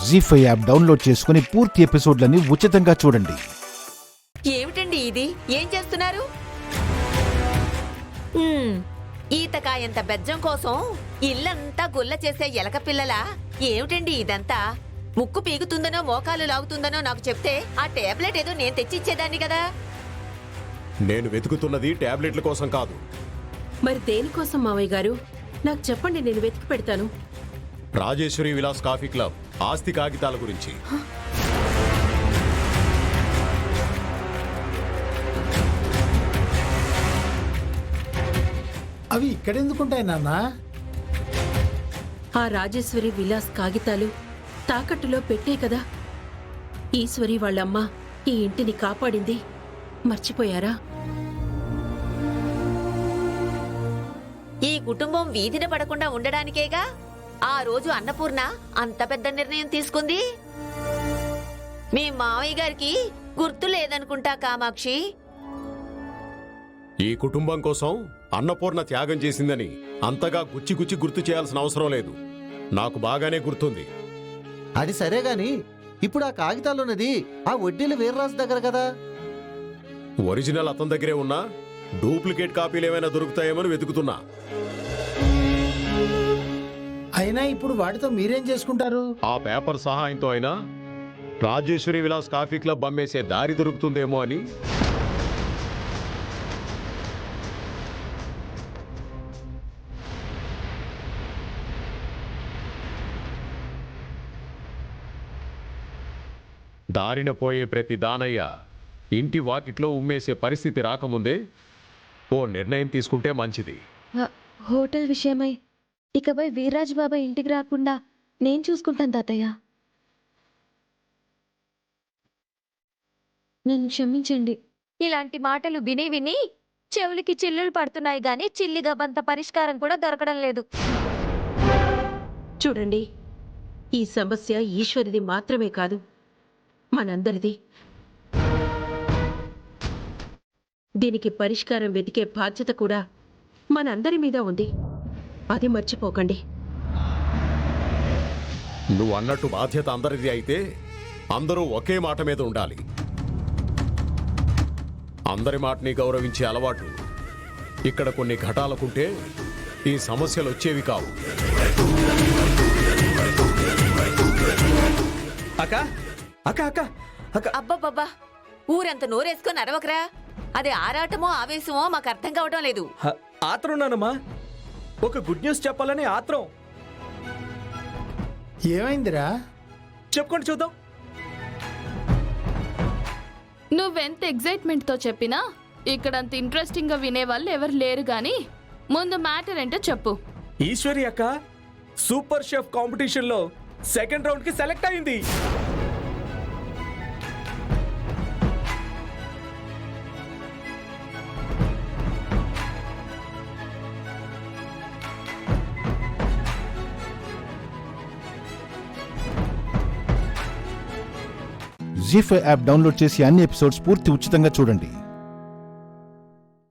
జీ5 app download చేసుకుని పూర్తి ఎపిసోడ్లని ఉచితంగా చూడండి. ఏమిటండి ఇది? ఏం చేస్తున్నారు? ఈతకాయంత బెజ్జం కోసం ఇల్లంతా గుల్ల చేసే ఎలక పిల్లలా ఏమిటండి ఇదంతా? ముక్కు పీగుతుందనో మోకాలు లాగుతుందనో నాకు చెప్తే ఆ టాబ్లెట్ ఏదో నేను తెచ్చిచ్చేదాన్ని కదా. నేను వెతుకుతున్నది టాబ్లెట్ల కోసం కాదు. మరి దేనికోసం మావయ్య గారు? నాకు చెప్పండి, నేను వెతికి పెడతాను. రాజేశ్వరి విలాస్ కాఫీ క్లబ్ ఆస్తి కాగితాల గురించి. అవి ఇక్కడెందుకుంటాయి నాన్న? ఆ రాజేశ్వరి విలాస్ కాగితాలు తాకట్టులో పెట్టే కదా ఈశ్వరి వాళ్ళమ్మ ఈ ఇంటిని కాపాడింది. మర్చిపోయారా? ఈ కుటుంబం వీధిన పడకుండా ఉండడానికేగా ఆ రోజు అన్నపూర్ణ అంత పెద్ద నిర్ణయం తీసుకుంది. మీ మావయ్య గారికి గుర్తు లేదనుకుంటా కామాక్షి. ఈ కుటుంబం కోసం అన్నపూర్ణ త్యాగం చేసిందని అంతగా గుచ్చి గుచ్చి గుర్తు చేయాల్సిన అవసరం లేదు. నాకు బాగానే గుర్తుంది. అది సరే గాని ఇప్పుడు ఆ కాగితాలున్నది ఆ వడ్డీలు వీర్రాజు దగ్గర కదా. ఒరిజినల్ అతని దగ్గరే ఉన్నా డూప్లికేట్ కాపీలు ఏమైనా దొరుకుతాయేమని వెతుకుతున్నా. అయినా ఇప్పుడు వాటితో మీరేం చేసుకుంటారు? ఆ పేపర్ సహాయంతో అయినా రాజేశ్వరి విలాస్ కాఫీ క్లబ్ అమ్మేసే దారి దొరుకుతుందేమో అని. దారిన పోయే ప్రతి దానయ్య ఇంటి వాకిట్లో ఉమ్మేసే పరిస్థితి రాకముందే ఓ నిర్ణయం తీసుకుంటే మంచిది. హోటల్ విషయమై ఇకపై వీర్రాజు బాబాయ్ ఇంటికి రాకుండా నేను చూసుకుంటాను తాతయ్య. నన్ను క్షమించండి. ఇలాంటి మాటలు విని విని చెవులకి చిల్లులు పడుతున్నాయి గాని చిల్లిగబంత పరిష్కారం కూడా దొరకడం లేదు. చూడండి, ఈ సమస్య ఈశ్వరిది మాత్రమే కాదు, మనందరిది. దీనికి పరిష్కారం వెతికే బాధ్యత కూడా మనందరి మీద ఉంది. అది మర్చిపోకండి. నువ్వు అన్నట్టు బాధ్యత అందరిది అయితే అందరూ ఒకే మాట మీద ఉండాలి. అందరి మాటని గౌరవించే అలవాటు ఇక్కడ కొన్ని ఘటాలకుంటే ఈ సమస్యలు వచ్చేవి కావు. అబ్బబ్బబ్బా, ఊరంత నోరేసుకొని అరవకరా. అది ఆరాటమో ఆవేశమో మాకు అర్థం కావడం లేదు. ఆత్రం, ఒక గుడ్ న్యూస్ చెప్పాలని ఆత్రం. ఏమైందిరా? చెప్పుకొని చూద్దాం. నువ్వెంత ఎగ్జైట్మెంట్తో చెప్పినా ఇక్కడంత ఇంట్రెస్టింగ్గా వినేవాళ్ళు ఎవరు లేరు గాని ముందు మ్యాటర్ ఏంటో చెప్పు. ఈశ్వరి అక్క సూపర్ షెఫ్ కాంపిటీషన్లో సెకండ్ రౌండ్కి సెలెక్ట్ అయింది. జీ5 యాప్ డౌన్లోడ్ చేసి అన్ని ఎపిసోడ్స్ పూర్తి ఉచితంగా చూడండి.